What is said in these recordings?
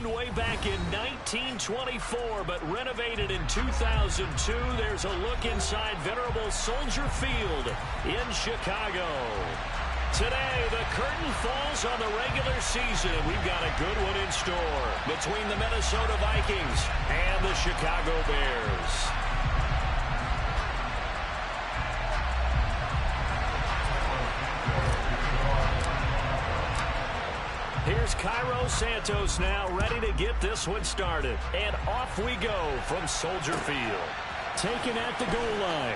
opened way back in 1924, but renovated in 2002. There's a look inside venerable Soldier Field in Chicago. Today, the curtain falls on the regular season. We've got a good one in store between the Minnesota Vikings and the Chicago Bears. Here's Cairo Santos now, ready to get this one started. And off we go from Soldier Field. Taken at the goal line.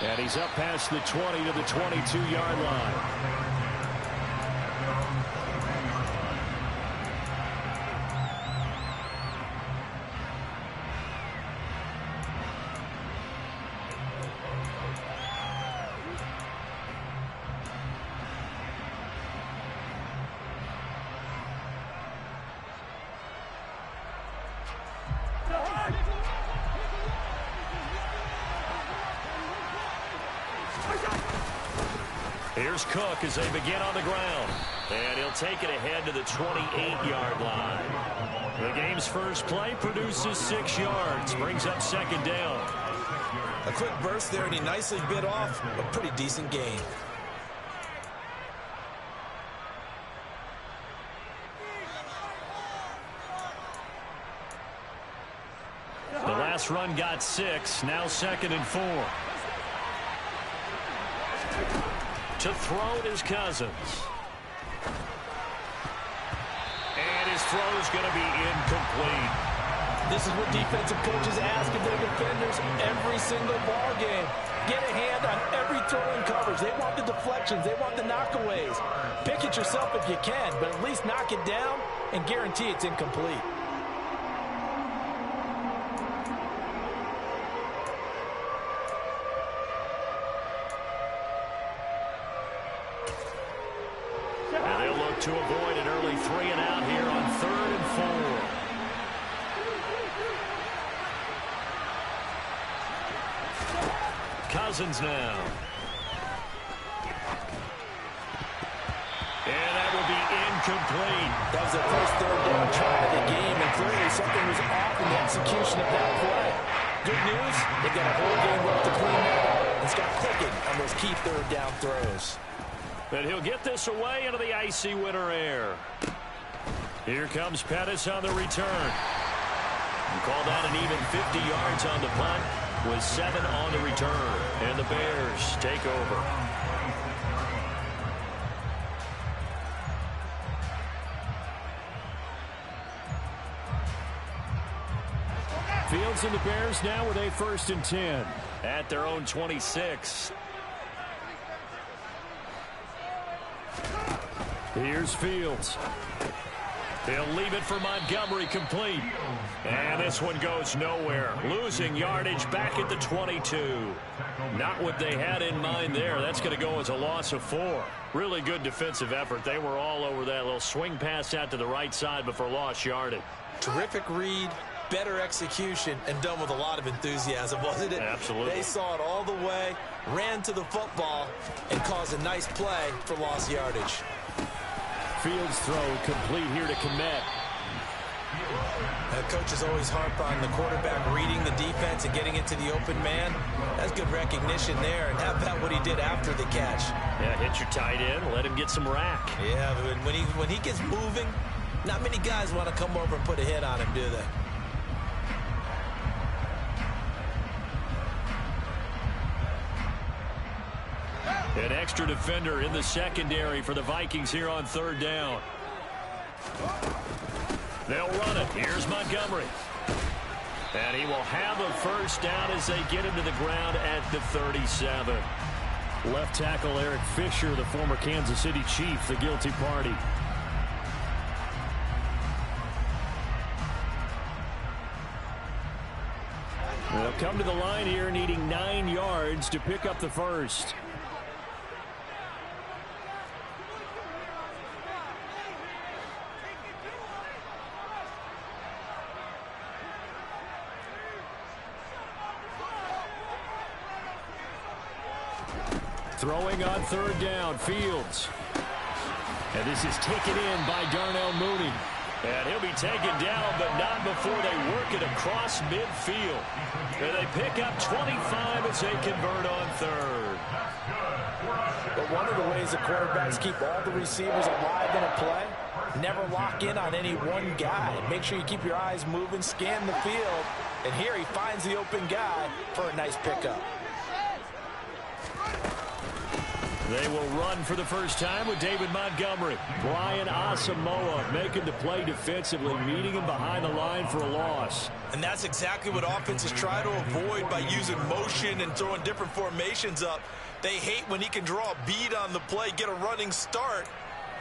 And he's up past the 20 to the 22-yard line. Here's Cook as they begin on the ground. And he'll take it ahead to the 28-yard line. The game's first play produces 6 yards. Brings up second down. A quick burst there, and he nicely bit off a pretty decent gain. The last run got 6. Now 2nd and 4. To throw it is Cousins. And his throw is going to be incomplete. This is what defensive coaches ask of their defenders every single ball game. Get a hand on every throw in coverage. They want the deflections. They want the knockaways. Pick it yourself if you can, but at least knock it down and guarantee it's incomplete. To avoid an early 3 and out here on 3rd and 4. Cousins now. And that will be incomplete. That was the first 3rd down try of the game, and clearly something was off in the execution of that play. Good news, they've got a whole game left to clean that up and start clicking on those key 3rd down throws. But he'll get this away into the icy winter air. Here comes Pettis on the return. He called out an even 50 yards on the punt with 7 on the return. And the Bears take over. Fields and the Bears now with a 1st and 10 at their own 26. Here's Fields. They'll leave it for Montgomery, complete. And this one goes nowhere. Losing yardage back at the 22. Not what they had in mind there. That's going to go as a loss of 4. Really good defensive effort. They were all over that little swing pass out to the right side before lost yardage. Terrific read, better execution, and done with a lot of enthusiasm, wasn't it? Absolutely. They saw it all the way, ran to the football, and caused a nice play for lost yardage. Fields throw complete here to Kmet. Coaches always harp on the quarterback reading the defense and getting into the open man. That's good recognition there, and how about what he did after the catch? Yeah, hit your tight end, let him get some rack. Yeah, but when he gets moving, not many guys want to come over and put a hit on him, do they? An extra defender in the secondary for the Vikings here on 3rd down. They'll run it. Here's Montgomery. And he will have a 1st down as they get him to the ground at the 37. Left tackle Eric Fisher, the former Kansas City Chief, the guilty party. They'll come to the line here needing 9 yards to pick up the 1st. Throwing on 3rd down, Fields. And this is taken in by Darnell Mooney. And he'll be taken down, but not before they work it across midfield. And they pick up 25 as they convert on third. But one of the ways the quarterbacks keep all the receivers alive in a play, never lock in on any one guy. Make sure you keep your eyes moving, scan the field. And here he finds the open guy for a nice pickup. They will run for the first time with David Montgomery. Brian Asamoah making the play defensively, meeting him behind the line for a loss. And that's exactly what offenses try to avoid by using motion and throwing different formations up. They hate when he can draw a bead on the play, get a running start,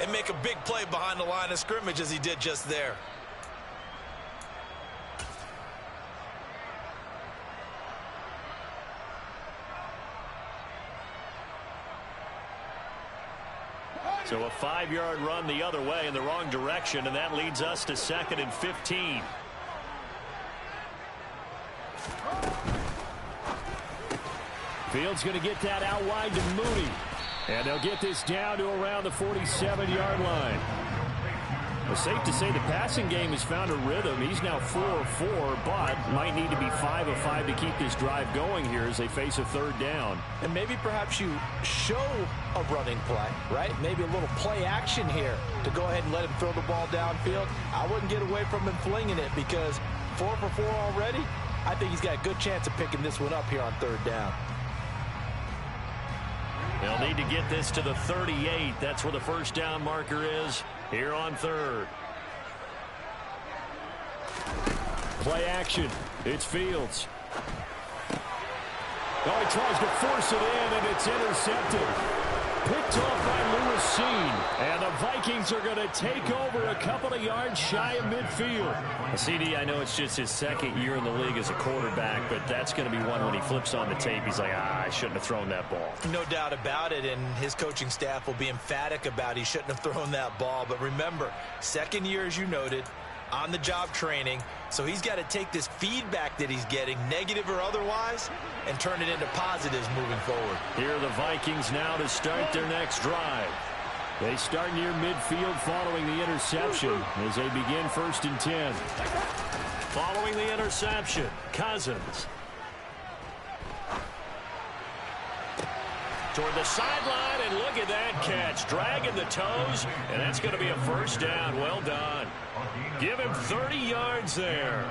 and make a big play behind the line of scrimmage as he did just there. So a 5-yard run the other way in the wrong direction, and that leads us to 2nd and 15. Fields going to get that out wide to Mooney. And they'll get this down to around the 47-yard line. Well, safe to say the passing game has found a rhythm. He's now 4 of 4, but might need to be 5 of 5 to keep this drive going here as they face a 3rd down. And maybe perhaps you show a running play, right? Maybe a little play action here to go ahead and let him throw the ball downfield. I wouldn't get away from him flinging it because 4 for 4 already. I think he's got a good chance of picking this one up here on 3rd down. They'll need to get this to the 38. That's where the first down marker is here on 3rd. Play action. It's Fields. Oh, he tries to force it in, and it's intercepted. Picked off by Lewis Seen. And the Vikings are going to take over a couple of yards shy of midfield. CD, I know it's just his 2nd year in the league as a quarterback, but that's going to be one when he flips on the tape. He's like, I shouldn't have thrown that ball. No doubt about it, and his coaching staff will be emphatic about he shouldn't have thrown that ball. But remember, 2nd year, as you noted, on-the-job training. So he's got to take this feedback that he's getting, negative or otherwise, and turn it into positives moving forward. Here are the Vikings now to start their next drive. They start near midfield following the interception as they begin 1st and 10. Following the interception, Cousins. Toward the sideline, and look at that catch. Dragging the toes, and that's going to be a 1st down. Well done. Give him 30 yards there.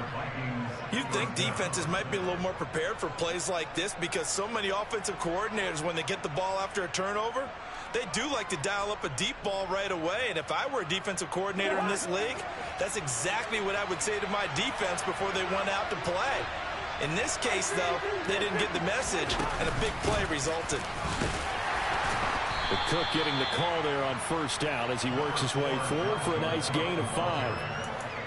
You'd think defenses might be a little more prepared for plays like this because so many offensive coordinators, when they get the ball after a turnover, they do like to dial up a deep ball right away. And if I were a defensive coordinator in this league, that's exactly what I would say to my defense before they went out to play. In this case, though, they didn't get the message, and a big play resulted. But Cook getting the call there on 1st down as he works his way forward for a nice gain of 5.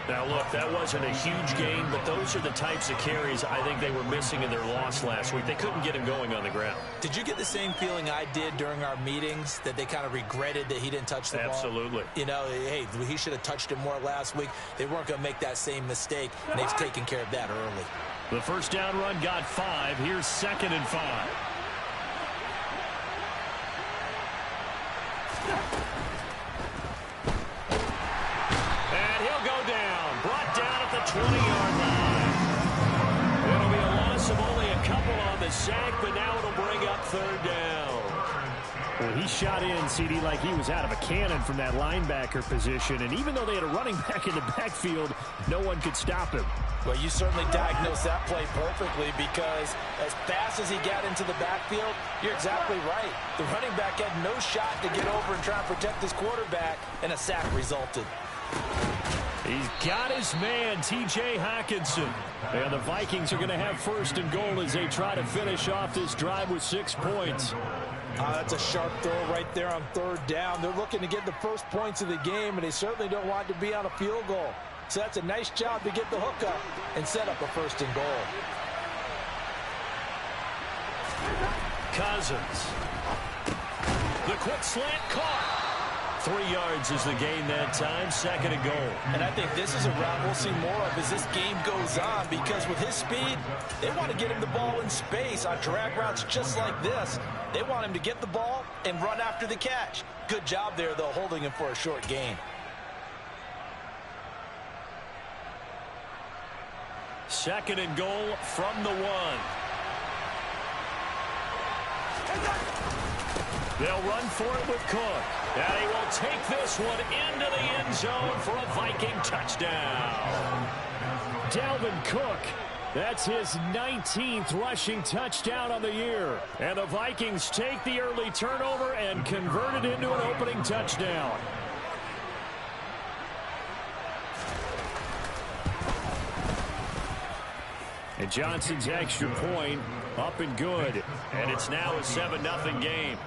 Now, look, that wasn't a huge gain, but those are the types of carries I think they were missing in their loss last week. They couldn't get him going on the ground. Did you get the same feeling I did during our meetings, that they kind of regretted that he didn't touch the ball? Absolutely. You know, hey, he should have touched it more last week. They weren't going to make that same mistake, and they've taken care of that early. The 1st down run got 5. Here's 2nd and 5. And he'll go down. Brought down at the 20-yard line. It'll be a loss of only a couple on the sack, but now it'll bring up 3rd down. Well, he shot in, CD, like he was out of a cannon from that linebacker position. And even though they had a running back in the backfield, no one could stop him. Well, you certainly diagnosed that play perfectly because as fast as he got into the backfield, you're exactly right. The running back had no shot to get over and try and protect his quarterback, and a sack resulted. He's got his man, T.J. Hockenson. And the Vikings are going to have 1st and goal as they try to finish off this drive with 6 points. That's a sharp throw right there on 3rd down. They're looking to get the first points of the game, and they certainly don't want to be on a field goal. So that's a nice job to get the hook up and set up a 1st and goal. Cousins. The quick slant caught. 3 yards is the gain that time, 2nd and goal. And I think this is a route we'll see more of as this game goes on, because with his speed, they want to get him the ball in space on drag routes just like this. They want him to get the ball and run after the catch. Good job there, though, holding him for a short gain. 2nd and goal from the 1. They'll run for it with Cook. And he will take this one into the end zone for a Viking touchdown. Dalvin Cook, that's his 19th rushing touchdown on the year. And the Vikings take the early turnover and convert it into an opening touchdown. And Johnson's extra point up and good. And it's now a 7-0 game.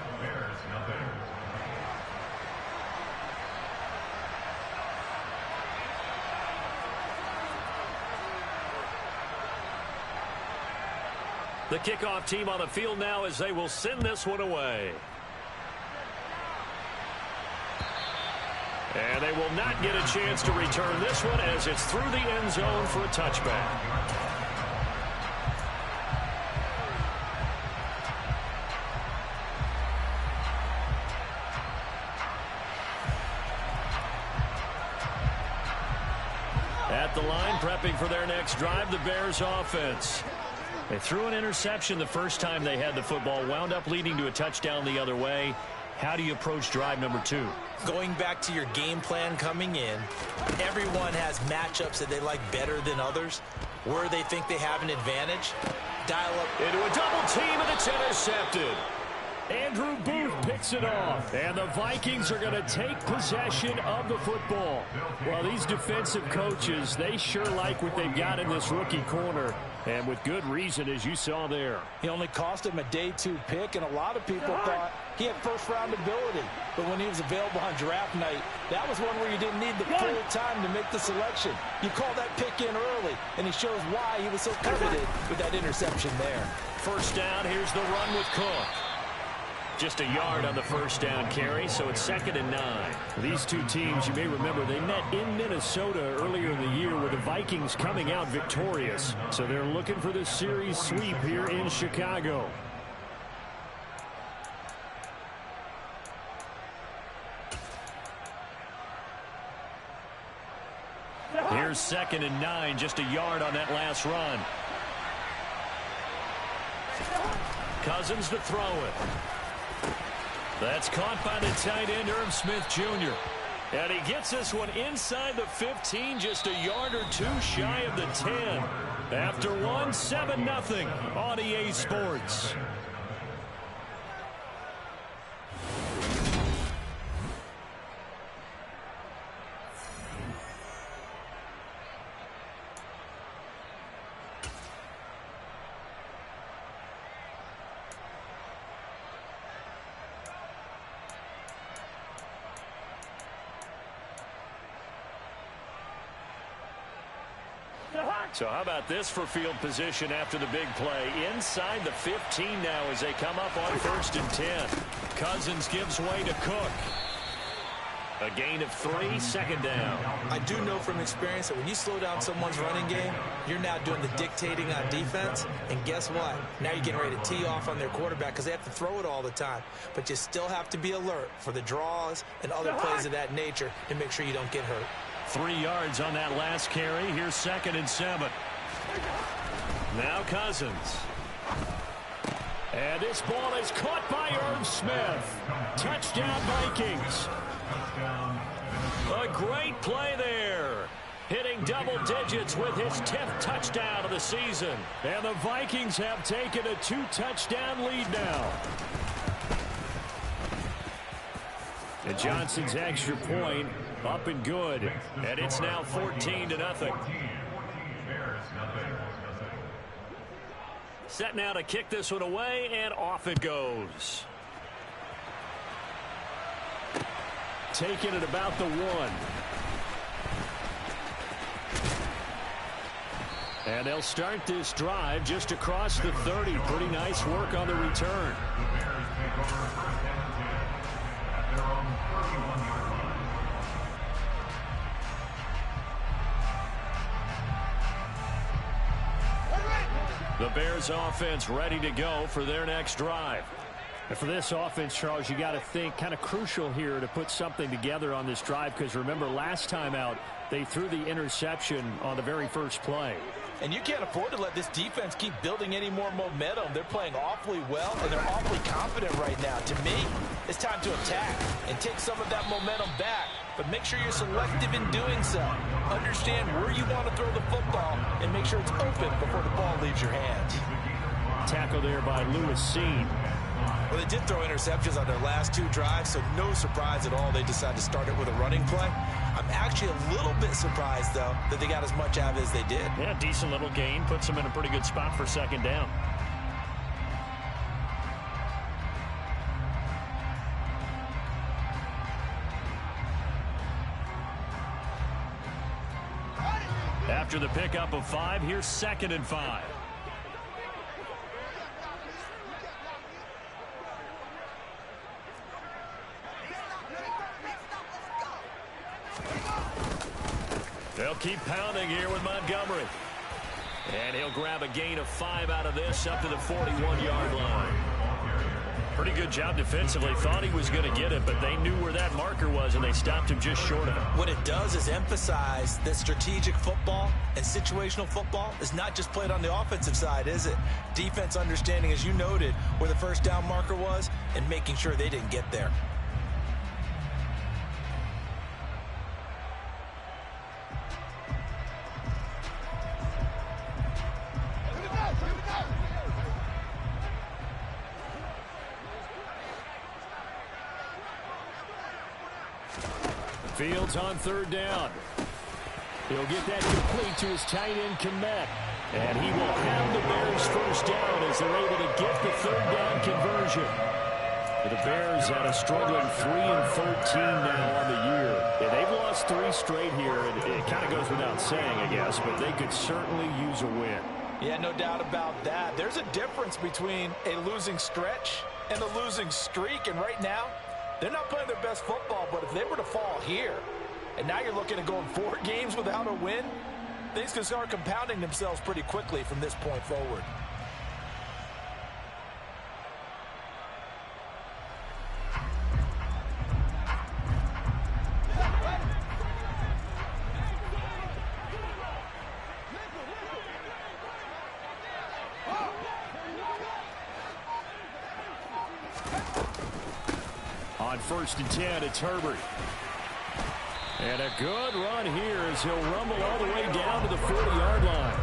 The kickoff team on the field now as they will send this one away. And they will not get a chance to return this one as it's through the end zone for a touchback. At the line, prepping for their next drive, the Bears offense. They threw an interception the first time they had the football, wound up leading to a touchdown the other way. How do you approach drive number 2? Going back to your game plan coming in, everyone has matchups that they like better than others. Where they think they have an advantage, dial up into a double team, and it's intercepted. Andrew Booth picks it off, and the Vikings are going to take possession of the football. Well, these defensive coaches, they sure like what they've got in this rookie corner, and with good reason, as you saw there. He only cost him a day 2 pick, and a lot of people thought he had first-round ability. But when he was available on draft night, that was one where you didn't need the full time to make the selection. You call that pick in early, and he shows why he was so coveted with that interception there. First down, here's the run with Cook. Just a yard on the first down carry, so it's 2nd and 9. These two teams, you may remember, they met in Minnesota earlier in the year with the Vikings coming out victorious. So they're looking for this series sweep here in Chicago. Here's 2nd and 9, just a yard on that last run. Cousins to throw it. That's caught by the tight end, Irv Smith Jr. And he gets this one inside the 15, just a yard or 2 shy of the 10. After one, 7-0 on EA Sports. So how about this for field position after the big play? Inside the 15 now as they come up on 1st and 10. Cousins gives way to Cook. A gain of 3, 2nd down. I do know from experience that when you slow down someone's running game, you're now doing the dictating on defense. And guess what? Now you're getting ready to tee off on their quarterback because they have to throw it all the time. But you still have to be alert for the draws and other plays of that nature to make sure you don't get hurt. 3 yards on that last carry. Here's 2nd and 7. Now Cousins. And this ball is caught by Irv Smith. Touchdown Vikings. A great play there. Hitting double digits with his 10th touchdown of the season. And the Vikings have taken a 2-touchdown lead now. And Johnson's extra point up and good. And it's now 14-0. Set now to kick this one away, and off it goes. Taking it about the 1. And they'll start this drive just across the 30. Pretty nice work on the return. The Bears offense ready to go for their next drive. And for this offense, Charles, you got to think kind of crucial here to put something together on this drive, because remember last time out they threw the interception on the very first play. And you can't afford to let this defense keep building any more momentum. They're playing awfully well, and they're awfully confident right now. To me, it's time to attack and take some of that momentum back. But make sure you're selective in doing so. Understand where you want to throw the football and make sure it's open before the ball leaves your hands. Tackle there by Lewis Seen. Well, they did throw interceptions on their last two drives, so no surprise at all they decided to start it with a running play. I'm actually a little bit surprised, though, that they got as much out of it as they did. Yeah, decent little gain. Puts them in a pretty good spot for second down. After the pickup of 5, here's 2nd and 5. They'll keep pounding here with Montgomery. And he'll grab a gain of 5 out of this up to the 41-yard line. Pretty good job defensively. Thought he was going to get it, but they knew where that marker was, and they stopped him just short of it. What it does is emphasize that strategic football and situational football is not just played on the offensive side, is it? Defense understanding, as you noted, where the first down marker was and making sure they didn't get there. Fields on 3rd down. He'll get that complete to his tight end, Kmet. And he will have the Bears first down as they're able to get the 3rd down conversion. The Bears had a struggling 3-13 now on the year. Yeah, they've lost 3 straight here. It kind of goes without saying, I guess, but they could certainly use a win. Yeah, no doubt about that. There's a difference between a losing stretch and a losing streak, and right now, they're not playing their best football, but if they were to fall here, and now you're looking at going 4 games without a win, things can start compounding themselves pretty quickly from this point forward. On 1st and 10, it's Herbert. And a good run here as he'll rumble all the way down to the 40-yard line.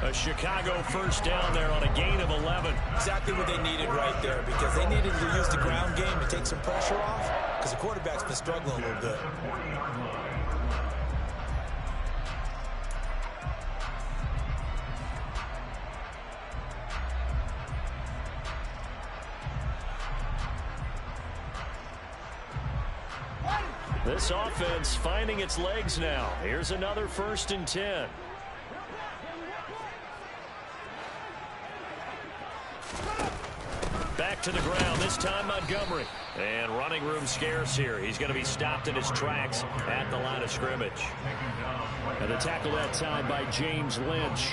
A Chicago first down there on a gain of 11. Exactly what they needed right there, because they needed to use the ground game to take some pressure off, because the quarterback's been struggling a little bit. This offense finding its legs now. Here's another 1st and 10. Back to the ground, this time Montgomery. And running room scarce here. He's going to be stopped in his tracks at the line of scrimmage. And the tackle that time by James Lynch.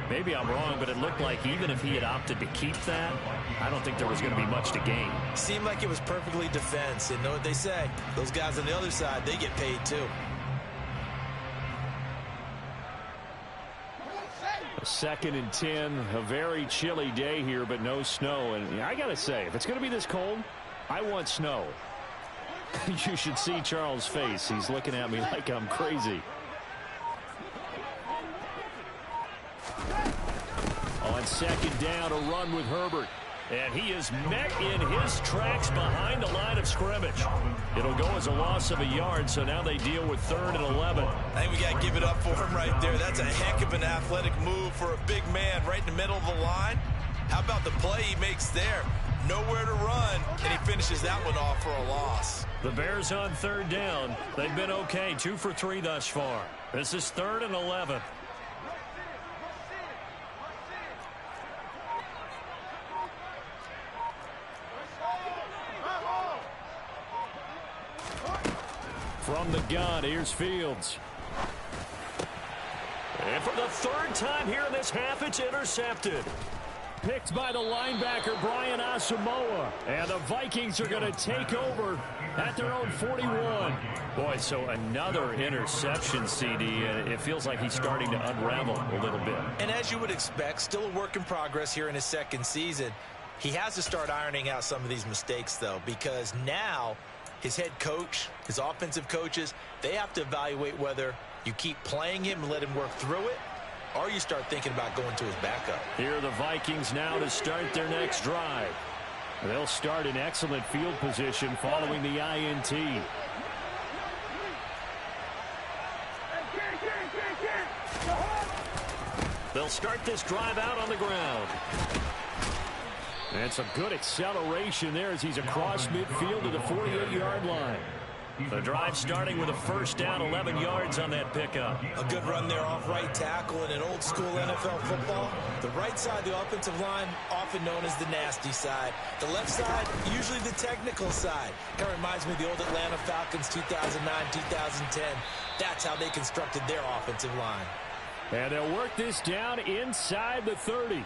Maybe I'm wrong, but it looked like even if he had opted to keep that, I don't think there was going to be much to gain. Seemed like it was perfectly defense. And know what they say? Those guys on the other side, they get paid too. A 2nd and 10, a very chilly day here, but no snow. And I got to say, if it's going to be this cold, I want snow. You should see Charles' face. He's looking at me like I'm crazy. On 2nd down, a run with Herbert. And he is met in his tracks behind the line of scrimmage. It'll go as a loss of a yard, so now they deal with 3rd and 11. I think we got to give it up for him right there. That's a heck of an athletic move for a big man right in the middle of the line. How about the play he makes there? Nowhere to run, and he finishes that one off for a loss. The Bears on 3rd down. They've been okay, 2 for 3 thus far. This is 3rd and 11. From the gun, here's Fields. And for the third time here in this half, it's intercepted. Picked by the linebacker, Brian Asamoah. And the Vikings are going to take over at their own 41. Boy, so another interception, CD, and it feels like he's starting to unravel a little bit. And as you would expect, still a work in progress here in his second season. He has to start ironing out some of these mistakes, though, because now his head coach, his offensive coaches, they have to evaluate whether you keep playing him and let him work through it, or you start thinking about going to his backup. Here are the Vikings now to start their next drive. They'll start in excellent field position following the INT. They'll start this drive out on the ground. And some good acceleration there as he's across midfield to the 48-yard line. The drive starting with a first down, 11 yards on that pickup. A good run there off right tackle in an old-school NFL football. The right side of the offensive line, often known as the nasty side. The left side, usually the technical side. Kind of reminds me of the old Atlanta Falcons 2009, 2010. That's how they constructed their offensive line. And they'll work this down inside the 30.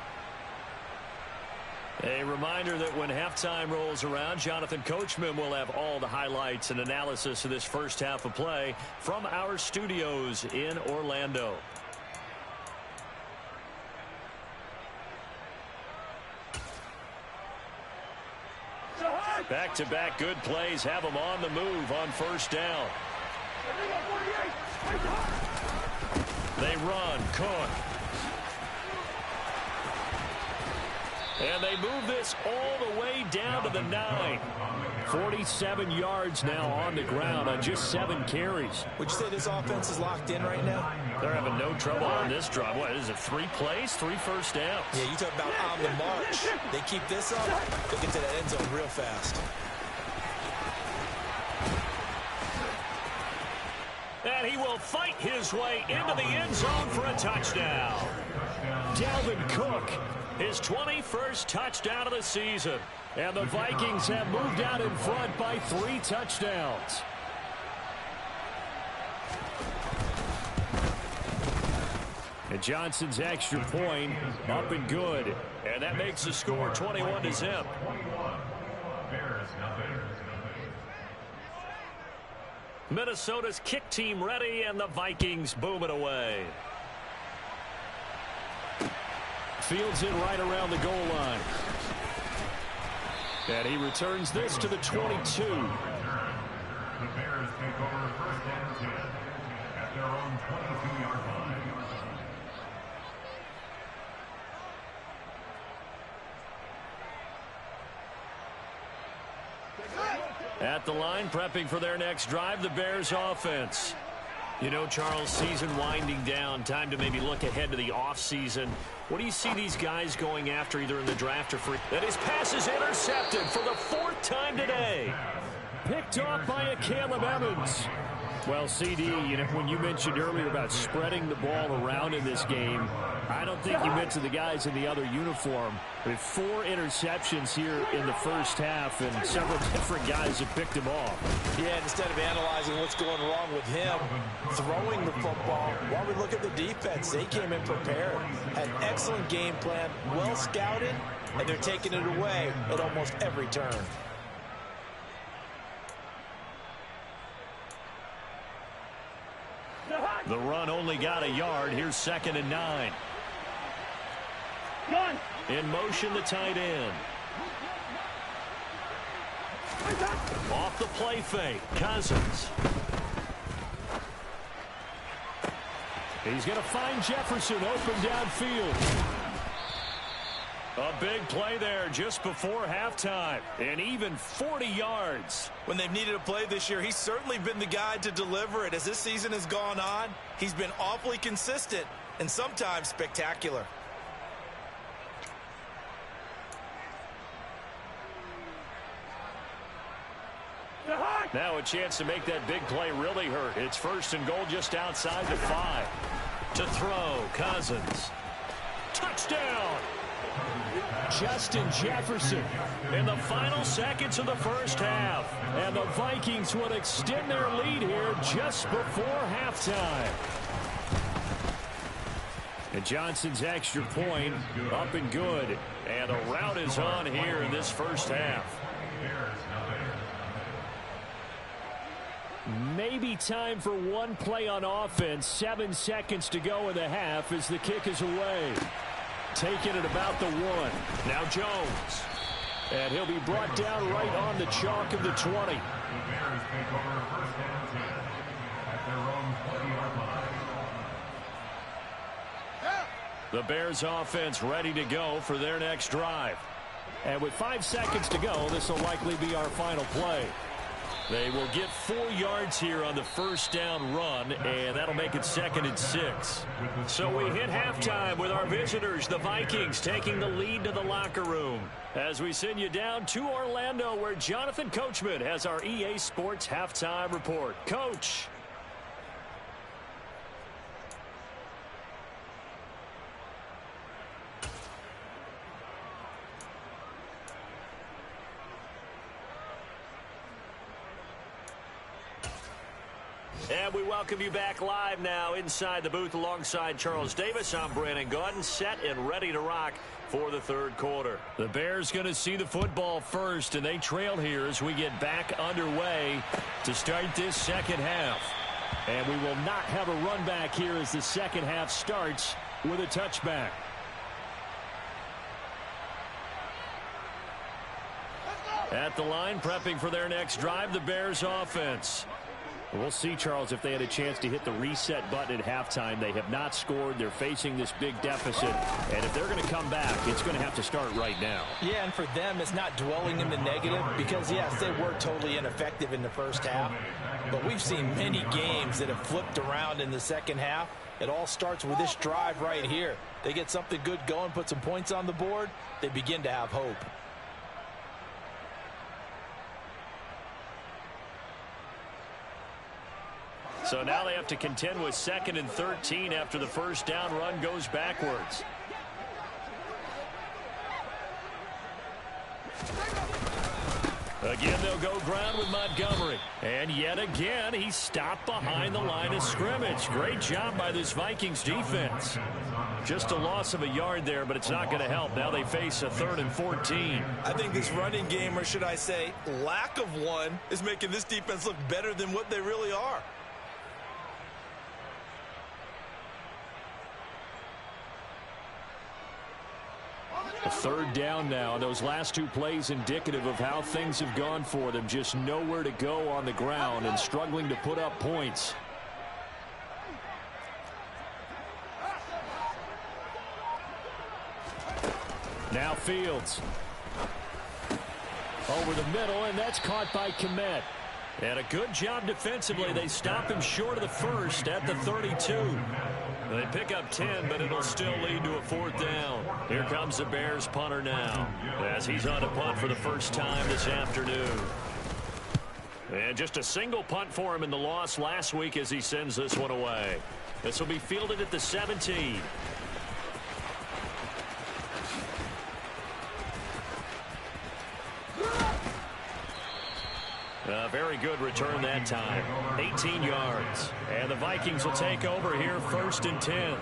A reminder that when halftime rolls around, Jonathan Coachman will have all the highlights and analysis of this first half of play from our studios in Orlando. Back-to-back good plays have them on the move on first down. They run. Cook. And they move this all the way down to the 9. 47 yards now on the ground on just 7 carries. Would you say this offense is locked in right now? They're having no trouble on this drive. What is it, 3 plays, 3 first downs? Yeah, you talk about on the march. They keep this up, they get to that end zone real fast. And he will fight his way into the end zone for a touchdown. Dalvin Cook, his 21st touchdown of the season. And the Vikings have moved out in front by 3 touchdowns. And Johnson's extra point up and good. And that makes the score 21-0. Minnesota's kick team ready, and the Vikings boom it away. Fields it right around the goal line. And he returns this to the 22. The Bears take over first and 10 at their own 22-yard line. At the line, prepping for their next drive, the Bears offense. You know, Charles, season winding down, time to maybe look ahead to the offseason. What do you see these guys going after either in the draft or free? That his pass is intercepted for the 4th time today. Picked off by a Caleb Evans. Well, CD, you know, when you mentioned earlier about spreading the ball around in this game, I don't think you mentioned the guys in the other uniform. With 4 interceptions here in the first half, and several different guys have picked him off. Yeah, instead of analyzing what's going wrong with him throwing the football, while we look at the defense, they came in prepared. Had an excellent game plan, well scouted, and they're taking it away at almost every turn. The run only got a yard. Here's 2nd and 9. In motion, the tight end. Off the play fake, Cousins. He's going to find Jefferson open downfield. A big play there just before halftime, and even 40 yards. When they've needed a play this year, he's certainly been the guy to deliver it. As this season has gone on, he's been awfully consistent and sometimes spectacular. Now a chance to make that big play really hurt. It's 1st and goal just outside the 5. To throw, Cousins. Touchdown! Justin Jefferson. In the final seconds of the first half. And the Vikings will extend their lead here just before halftime. And Johnson's extra point up and good. And a rout is on here in this first half. Maybe time for one play on offense. 7 seconds to go in the half as the kick is away. Taking it about the 1. Now Jones. And he'll be brought down right on the chalk of the 20. The Bears take over first down 10 at their own 20-yard line. The Bears offense ready to go for their next drive. And with 5 seconds to go, this will likely be our final play. They will get 4 yards here on the first down run, and that'll make it 2nd and 6. So we hit halftime with our visitors, the Vikings, taking the lead to the locker room. As we send you down to Orlando, where Jonathan Coachman has our EA Sports halftime report. Coach. And we welcome you back live now inside the booth alongside Charles Davis. I'm Brandon Gaudin, set and ready to rock for the third quarter. The Bears going to see the football first, and they trail here as we get back underway to start this second half. And we will not have a run back here as the second half starts with a touchback. At the line, prepping for their next drive, the Bears offense. We'll see, Charles, if they had a chance to hit the reset button at halftime. They have not scored. They're facing this big deficit. And if they're going to come back, it's going to have to start right now. Yeah, and for them, it's not dwelling in the negative because, yes, they were totally ineffective in the first half. But we've seen many games that have flipped around in the second half. It all starts with this drive right here. They get something good going, put some points on the board, they begin to have hope. So now they have to contend with 2nd and 13 after the first down run goes backwards. Again, they'll go ground with Montgomery. And yet again, he's stopped behind the line of scrimmage. Great job by this Vikings defense. Just a loss of a yard there, but it's not going to help. Now they face a 3rd and 14. I think this running game, or should I say lack of one, is making this defense look better than what they really are. A 3rd down now. Those last 2 plays indicative of how things have gone for them. Just nowhere to go on the ground and struggling to put up points. Now Fields. Over the middle, and that's caught by Kmet. And a good job defensively. They stop him short of the first at the 32. They pick up 10, but it'll still lead to a 4th down. Here comes the Bears punter now as he's on a punt for the first time this afternoon. And just a single punt for him in the loss last week as he sends this one away. This will be fielded at the 17. A very good return that time. 18 yards. And the Vikings will take over here 1st and 10.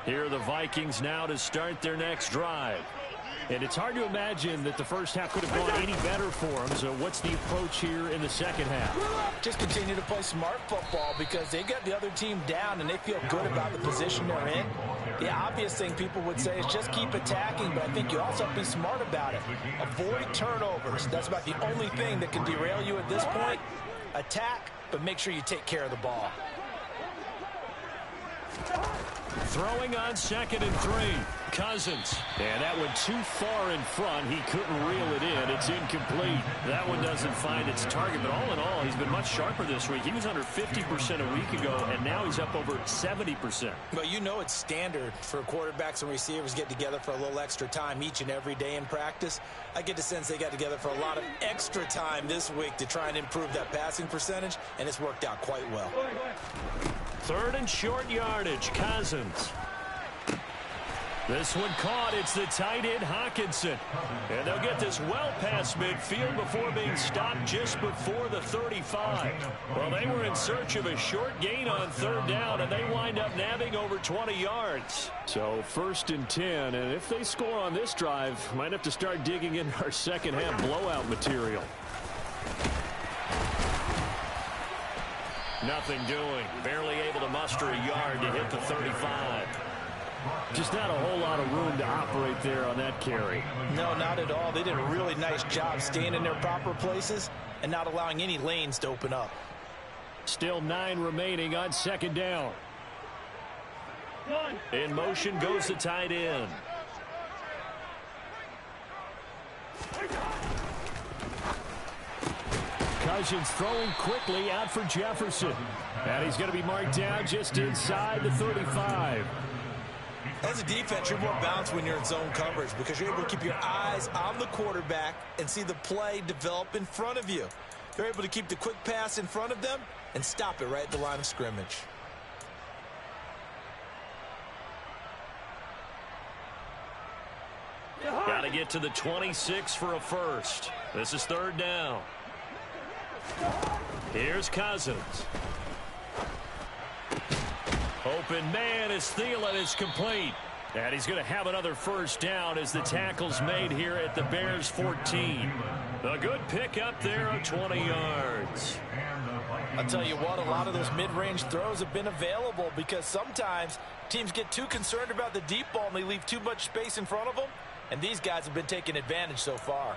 Here are the Vikings now to start their next drive. And it's hard to imagine that the first half could have gone any better for them. So what's the approach here in the second half? Just continue to play smart football because they got the other team down and they feel good about the position they're in. The obvious thing people would say is just keep attacking, but I think you also have to be smart about it. Avoid turnovers. That's about the only thing that can derail you at this point. Attack, but make sure you take care of the ball. Throwing on 2nd and 3. Cousins. And that one too far in front. He couldn't reel it in. It's incomplete. That one doesn't find its target, but all in all, he's been much sharper this week. He was under 50% a week ago, and now he's up over 70%. Well, you know it's standard for quarterbacks and receivers get together for a little extra time each and every day in practice. I get the sense they got together for a lot of extra time this week to try and improve that passing percentage, and it's worked out quite well. 3rd and short yardage. Cousins. This one caught. It's the tight end, Hawkinson. And they'll get this well past midfield before being stopped just before the 35. Well, they were in search of a short gain on third down, and they wind up nabbing over 20 yards. So 1st and 10, and if they score on this drive, might have to start digging in our second half blowout material. Nothing doing. Barely able to muster a yard to hit the 35. Just not a whole lot of room to operate there on that carry. No, not at all. They did a really nice job staying in their proper places and not allowing any lanes to open up. Still 9 remaining on 2nd down. In motion goes the tight end. Cousins throwing quickly out for Jefferson. And he's going to be marked down just inside the 35. As a defense, you're more balanced when you're in zone coverage because you're able to keep your eyes on the quarterback and see the play develop in front of you. You're able to keep the quick pass in front of them and stop it right at the line of scrimmage. Got to get to the 26 for a first. This is 3rd down. Here's Cousins. Open man is Thielen. Is complete. And he's going to have another first down as the tackle's made here at the Bears 14. A good pick up there of 20 yards. I'll tell you what, a lot of those mid-range throws have been available because sometimes teams get too concerned about the deep ball and they leave too much space in front of them. And these guys have been taking advantage so far.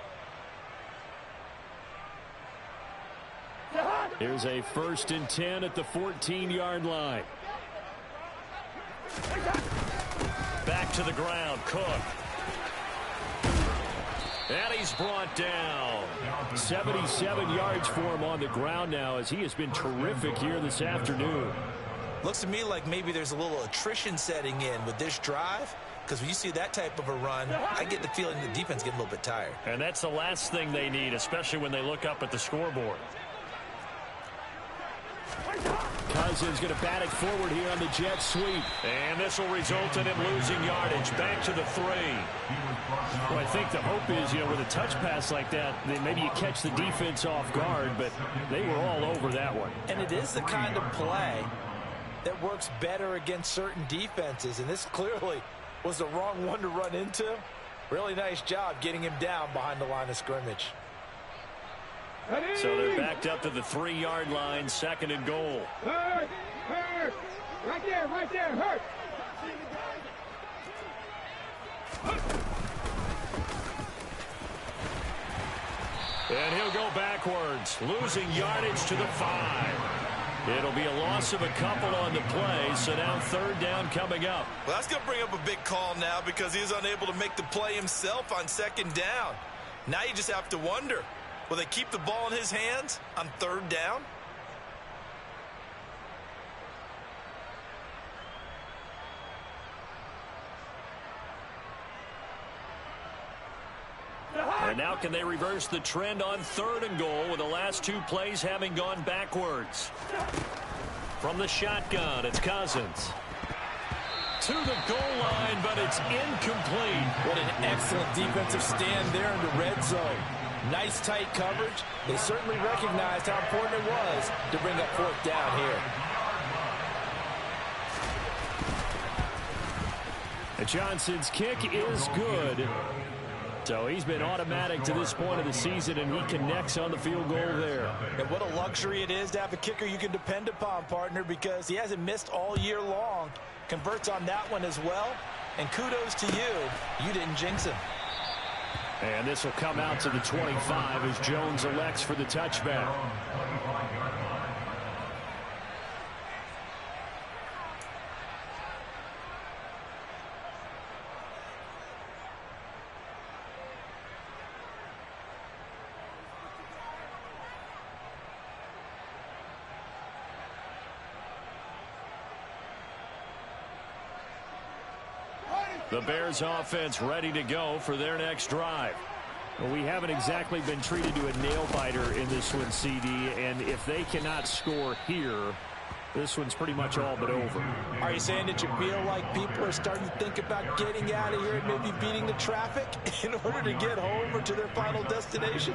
Here's a 1st and 10 at the 14-yard line. Back to the ground, Cook. And he's brought down. 77 yards for him on the ground now as he has been terrific here this afternoon. Looks to me like maybe there's a little attrition setting in with this drive because when you see that type of a run, I get the feeling the defense getting a little bit tired. And that's the last thing they need, especially when they look up at the scoreboard. Cousins going to bat it forward here on the jet sweep. And this will result in him losing yardage. Back to the 3. Well, I think the hope is, with a touch pass like that, then maybe you catch the defense off guard, but they were all over that one. And it is the kind of play that works better against certain defenses, and this clearly was the wrong one to run into. Really nice job getting him down behind the line of scrimmage. So they're backed up to the 3-yard line, 2nd and goal. Hurt. Right there, hurt. And he'll go backwards, losing yardage to the 5. It'll be a loss of a couple on the play, so now 3rd down coming up. Well, that's going to bring up a big call now because he was unable to make the play himself on 2nd down. Now you just have to wonder, will they keep the ball in his hands on 3rd down? And now can they reverse the trend on 3rd and goal with the last 2 plays having gone backwards? From the shotgun, it's Cousins. To the goal line, but it's incomplete. What an excellent defensive stand there in the red zone. Nice tight coverage. They certainly recognized how important it was to bring up 4th down here. And Johnson's kick is good. So he's been automatic to this point of the season, and he connects on the field goal there. And what a luxury it is to have a kicker you can depend upon, partner, because he hasn't missed all year long. Converts on that one as well. And kudos to you. You didn't jinx him. And this will come out to the 25 as Jones elects for the touchback. The Bears offense ready to go for their next drive. Well, we haven't exactly been treated to a nail-biter in this one, CD, and if they cannot score here, This one's pretty much all but over. Are you saying that you feel like people are starting to think about getting out of here and maybe beating the traffic in order to get home or to their final destination?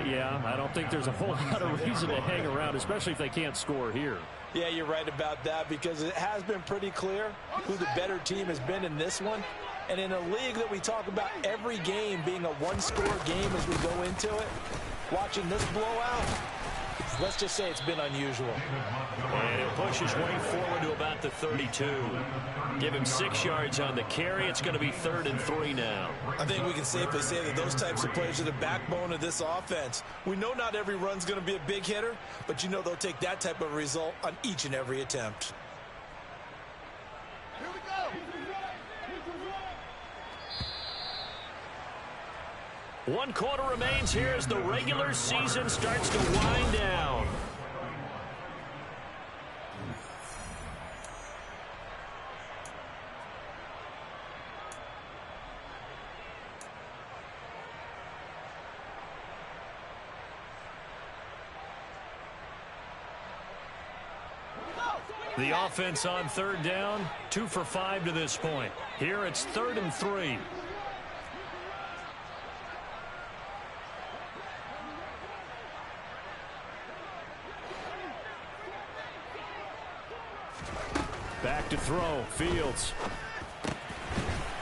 Yeah, I don't think there's a whole lot of reason to hang around, especially if they can't score here. Yeah, you're right about that, because it has been pretty clear who the better team has been in this one. And in a league that we talk about every game being a one-score game as we go into it, watching this blowout, let's just say it's been unusual. And he'll push his way forward to about the 32. Give him 6 yards on the carry. It's going to be 3rd and 3 now. I think we can safely say that those types of players are the backbone of this offense. We know not every run's going to be a big hitter, but you know they'll take that type of result on each and every attempt. Here we go. 1 quarter remains here as the regular season starts to wind down. The offense on 3rd down, 2 for 5 to this point. Here it's 3rd and 3. Back to throw, Fields.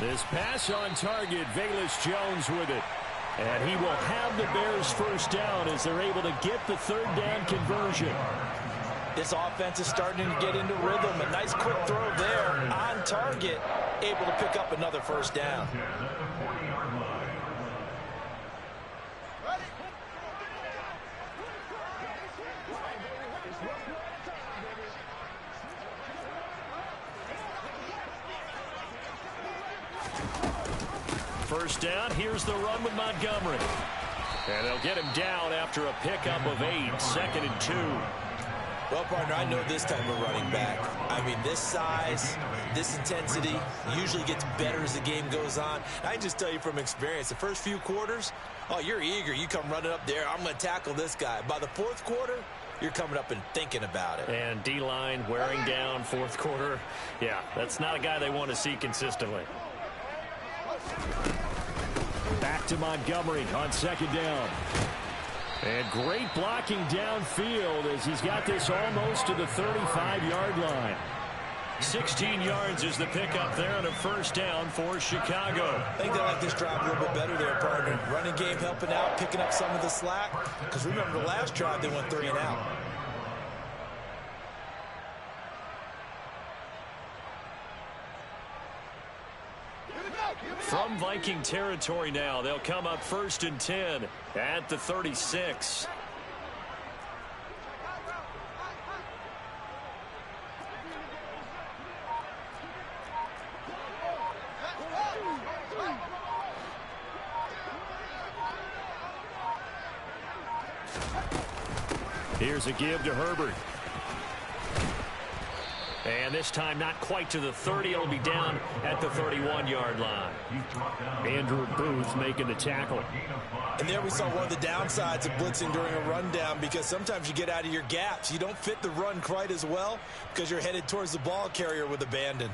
This pass on target, Velus Jones with it. And he will have the Bears first down as they're able to get the 3rd down conversion. This offense is starting to get into rhythm. A nice quick throw there on target, able to pick up another first down. First down, here's the run with Montgomery. And they'll get him down after a pickup of 8, 2nd and 2. Well, partner, I know this type of running back. I mean, this size, this intensity usually gets better as the game goes on. I can just tell you from experience, the first few quarters, oh, you're eager. You come running up there, I'm going to tackle this guy. By the 4th quarter, you're coming up and thinking about it. And D-line wearing down 4th quarter. Yeah, that's not a guy they want to see consistently. Back to Montgomery on 2nd down. And great blocking downfield as he's got this almost to the 35-yard line. 16 yards is the pickup there on a first down for Chicago. I think they like this drive a little bit better there, partner. Running game helping out, picking up some of the slack. Because remember, the last drive they went 3 and out. From Viking territory now, they'll come up 1st and 10 at the 36. Here's a give to Herbert. And this time not quite to the 30. It'll be down at the 31-yard line. Andrew Booth making the tackle. And there we saw one of the downsides of blitzing during a rundown, because sometimes you get out of your gaps. You don't fit the run quite as well because you're headed towards the ball carrier with abandon.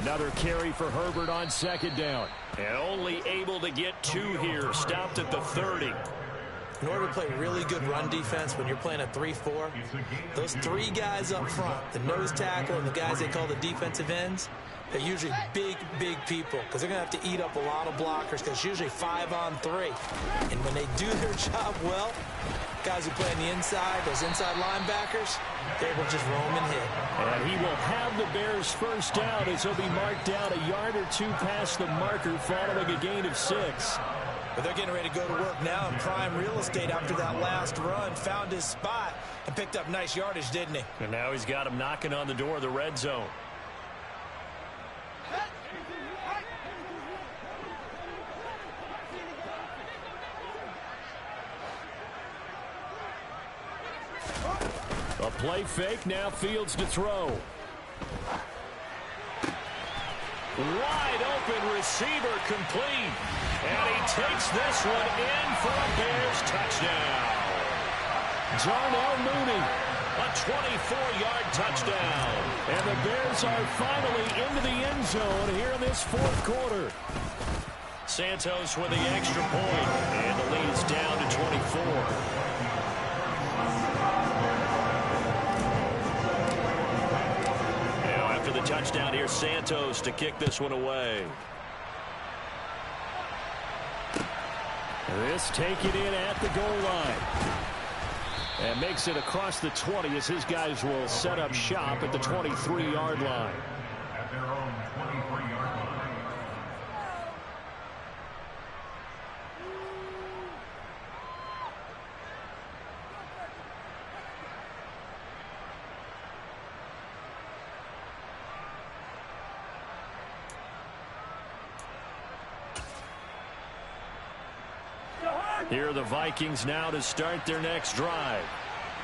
Another carry for Herbert on 2nd down. And only able to get 2 here. Stopped at the 30. In order to play really good run defense when you're playing a 3-4, those 3 guys up front, the nose tackle and the guys they call the defensive ends, they're usually big, big people, because they're going to have to eat up a lot of blockers, because it's usually 5 on 3. And when they do their job well, guys who play on the inside, those inside linebackers, they will just roam and hit. And he will have the Bears first down as he'll be marked down a yard or 2 past the marker following a gain of 6. But they're getting ready to go to work now in prime real estate after that last run. Found his spot and picked up nice yardage, didn't he? And now he's got him knocking on the door of the red zone. play fake. Now Fields to throw. Wide open receiver complete. And he takes this one in for a Bears touchdown. Darnell Mooney. A 24-yard touchdown. And the Bears are finally into the end zone here in this fourth quarter. Santos with the extra point. And the lead is down to 24. Now after the touchdown, here's Santos to kick this one away. This taken in at the goal line. And makes it across the 20 as his guys will set up shop at the 23-yard line. At their own 23-yard line. Here are the Vikings now to start their next drive.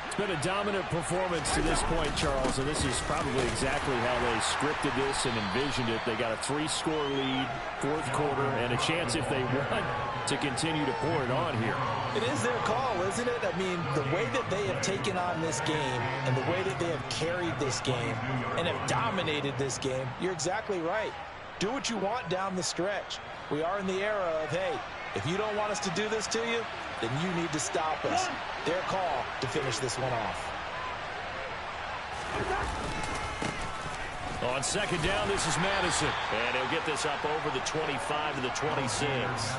It's been a dominant performance to this point, Charles, and this is probably exactly how they scripted this and envisioned it. They got a 3-score lead, fourth quarter, and a chance if they want to continue to pour it on here. It is their call, isn't it? I mean, the way that they have taken on this game and the way that they have carried this game and have dominated this game, you're exactly right. Do what you want down the stretch. We are in the era of, hey, if you don't want us to do this to you, then you need to stop us. Their call to finish this one off. On second down, this is Madison. And he'll get this up over the 25 to the 26.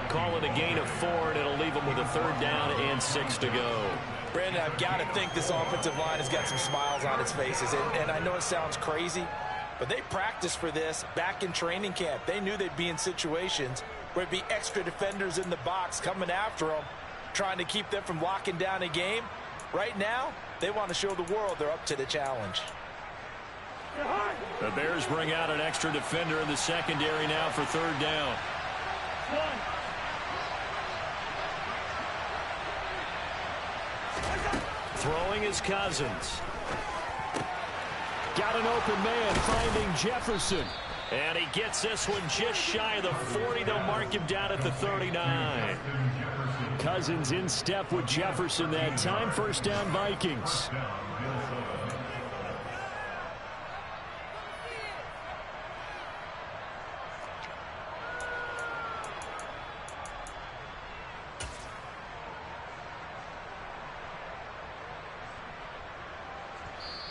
Call it a gain of 4, and it'll leave him with a third down and 6 to go. Brandon, I've got to think this offensive line has got some smiles on its faces. And I know it sounds crazy, but they practiced for this back in training camp. They knew they'd be in situations where there'd be extra defenders in the box coming after them, trying to keep them from locking down a game. Right now, they want to show the world they're up to the challenge. The Bears bring out an extra defender in the secondary now for third down. Throwing is Cousins. Got an open man finding Jefferson. And he gets this one just shy of the 40. They'll mark him down at the 39. Cousins in step with Jefferson that time. First down, Vikings.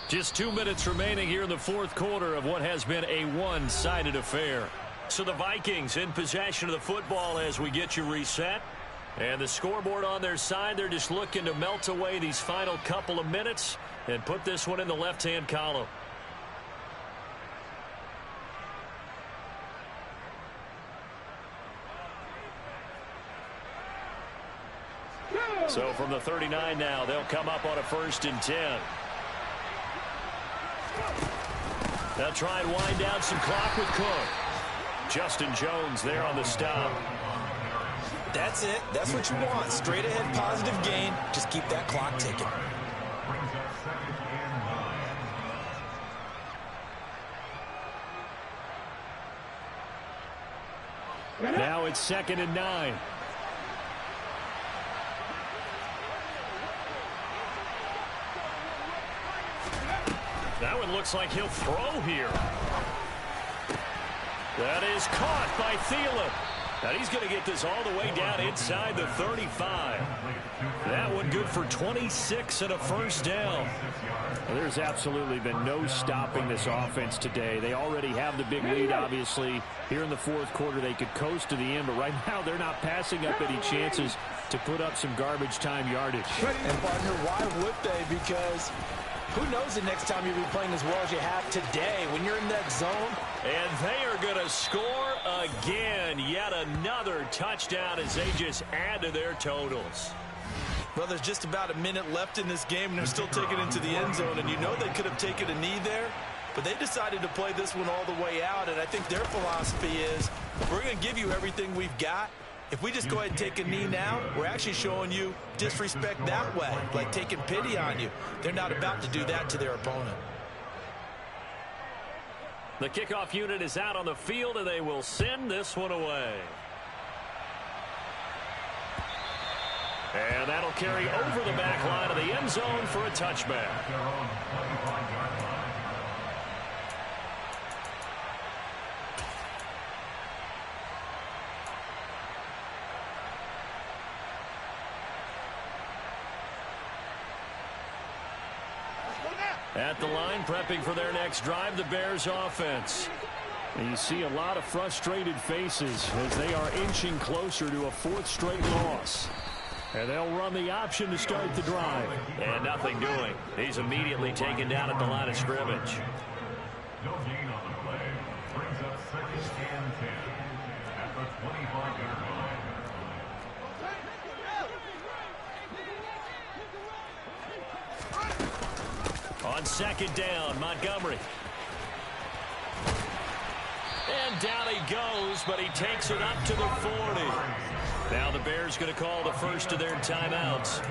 Just 2 minutes remaining here in the fourth quarter of what has been a one-sided affair. So the Vikings in possession of the football as we get you reset. And the scoreboard on their side, they're just looking to melt away these final couple of minutes and put this one in the left-hand column. So from the 39 now, they'll come up on a 1st and 10. They'll try and wind down some clock with Cook. Justin Jones there on the stop. That's it. That's what you want. Straight ahead positive gain. Just keep that clock ticking. Now it's 2nd and 9. That one looks like he'll throw here. That is caught by Thielen. And he's going to get this all the way down inside the 35. That one good for 26 and a first down. Well, there's absolutely been no stopping this offense today. They already have the big lead, obviously. Here in the fourth quarter, they could coast to the end, but right now they're not passing up any chances to put up some garbage time yardage. And, partner, why would they? Because who knows the next time you'll be playing as well as you have today when you're in that zone. And they are going to score again. Yet another touchdown as they just add to their totals. Well, there's just about a minute left in this game, and they're still taking it into the end zone. And you know they could have taken a knee there, but they decided to play this one all the way out. And I think their philosophy is, we're going to give you everything we've got, If we just go ahead and take a knee now, we're actually showing you disrespect that way, like taking pity on you. They're not about to do that to their opponent. The kickoff unit is out on the field, and they will send this one away. And that'll carry over the back line of the end zone for a touchback. At the line, prepping for their next drive, the Bears offense. And you see a lot of frustrated faces as they are inching closer to a fourth straight loss. And they'll run the option to start the drive. And nothing doing. He's immediately taken down at the line of scrimmage. No gain on the play. Brings up 2nd and 10 at the 25-yard line. On 2nd down, Montgomery. And down he goes, but he takes it up to the 40. Now the Bears going to call the first of their timeouts,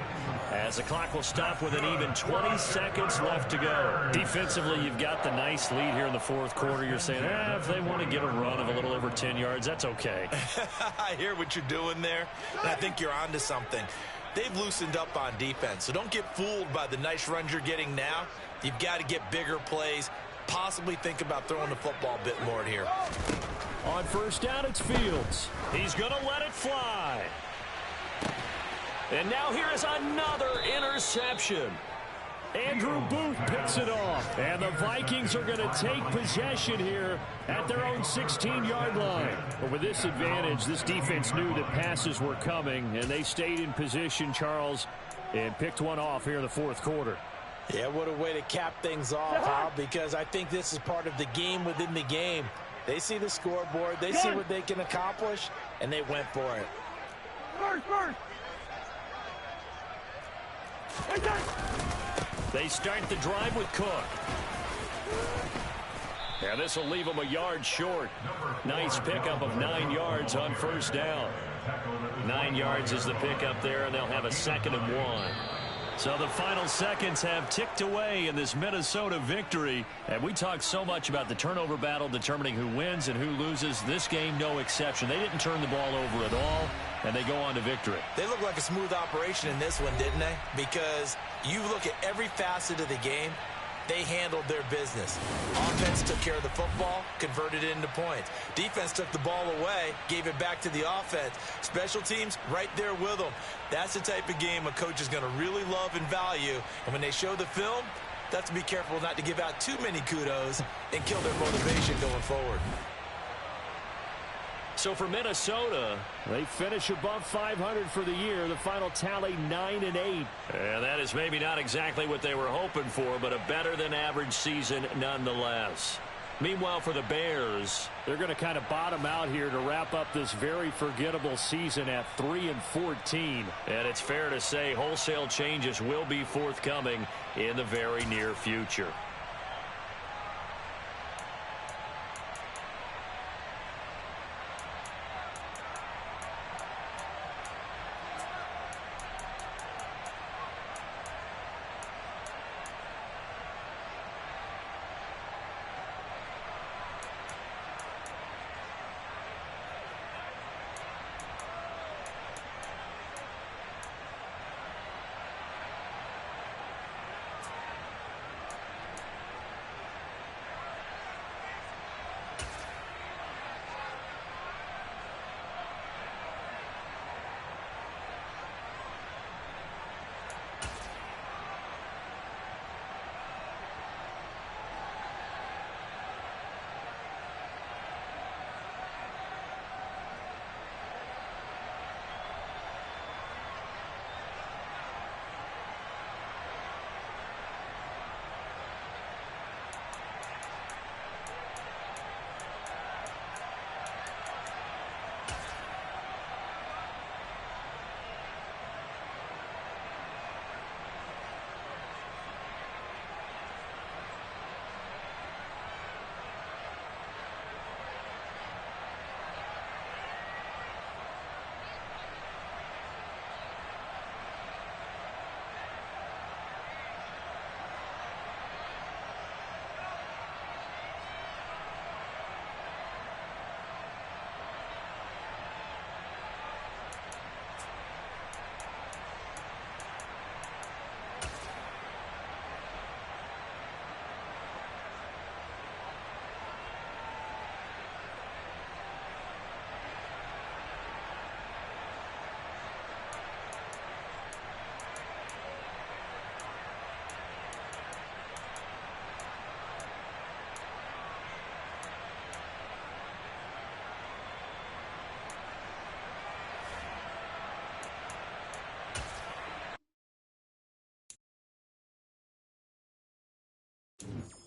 as the clock will stop with an even 20 seconds left to go. Defensively, you've got the nice lead here in the fourth quarter. You're saying, if they want to get a run of a little over 10 yards, that's okay. I hear what you're doing there, and I think you're onto something. They've loosened up on defense, so don't get fooled by the nice runs you're getting now. You've got to get bigger plays, possibly think about throwing the football a bit more here. On first down, it's Fields. He's going to let it fly. And now here is another interception. Andrew Booth picks it off. And the Vikings are going to take possession here at their own 16-yard line. But with this advantage, this defense knew that passes were coming, and they stayed in position, Charles, and picked one off here in the fourth quarter. Yeah, what a way to cap things off, huh? Because I think this is part of the game within the game. They see the scoreboard, they see what they can accomplish, and they went for it. They start the drive with Cook. And this will leave them a yard short. Nice pickup of 9 yards on first down. 9 yards is the pickup there, and they'll have a 2nd and 1. So the final seconds have ticked away in this Minnesota victory. And we talked so much about the turnover battle determining who wins and who loses. This game, no exception. They didn't turn the ball over at all, and they go on to victory. They look like a smooth operation in this one, didn't they? Because you look at every facet of the game, they handled their business. Offense took care of the football, converted it into points. Defense took the ball away, gave it back to the offense. Special teams, right there with them. That's the type of game a coach is going to really love and value. And when they show the film, they have to be careful not to give out too many kudos and kill their motivation going forward. So for Minnesota, they finish above 500 for the year. The final tally 9-8. And that is maybe not exactly what they were hoping for, but a better than average season nonetheless. Meanwhile, for the Bears, they're going to kind of bottom out here to wrap up this very forgettable season at 3-14. And it's fair to say wholesale changes will be forthcoming in the very near future. hurt.